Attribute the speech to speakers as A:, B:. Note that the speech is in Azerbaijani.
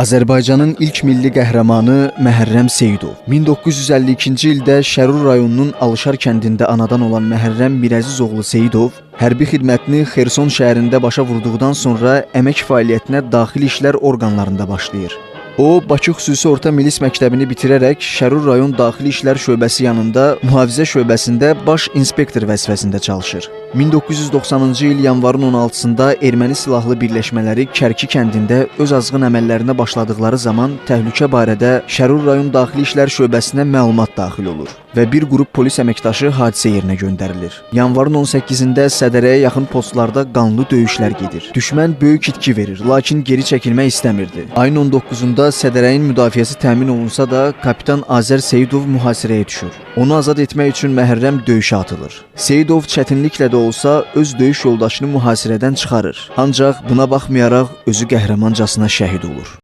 A: Azərbaycanın ilk milli qəhrəmanı Məhərrəm Seyidov 1952-ci ildə Şərur rayonunun Alışar kəndində anadan olan Məhərrəm Mirəzizoğlu Seyidov hərbi xidmətini Xerson şəhərində başa vurduqdan sonra əmək fəaliyyətinə daxili işlər orqanlarında başlayır. O, Bakı Xüsusi Orta Milis Məktəbini bitirərək Şərur rayon Daxili İşlər şöbəsi yanında mühafizə şöbəsində baş inspektor vəzifəsində çalışır. 1990-cı il yanvarın 16-sında erməni silahlı birləşmələri Kərki kəndində öz azğın əməllərinə başladıqları zaman təhlükə barədə Şərur rayon Daxili İşlər şöbəsinə məlumat daxil olur və bir qrup polis əməkdaşı hadisə yerinə göndərilir. Yanvarın 18-də Sədərəyə yaxın postlarda qanlı döyüşlər gedir. Düşmən böyük itki verir, lakin geri çəkilmək istəmirdi. Ayın 19-da Sədərəyin müdafiəsi təmin olunsa da, kapitan Azər Seyidov mühasirəyə düşür. Onu azad etmək üçün Məhərrəm döyüşə atılır. Seyidov çətinliklə də olsa öz döyüş yoldaşını mühasirədən çıxarır. Ancaq buna baxmayaraq özü qəhrəmancasına şəhid olur.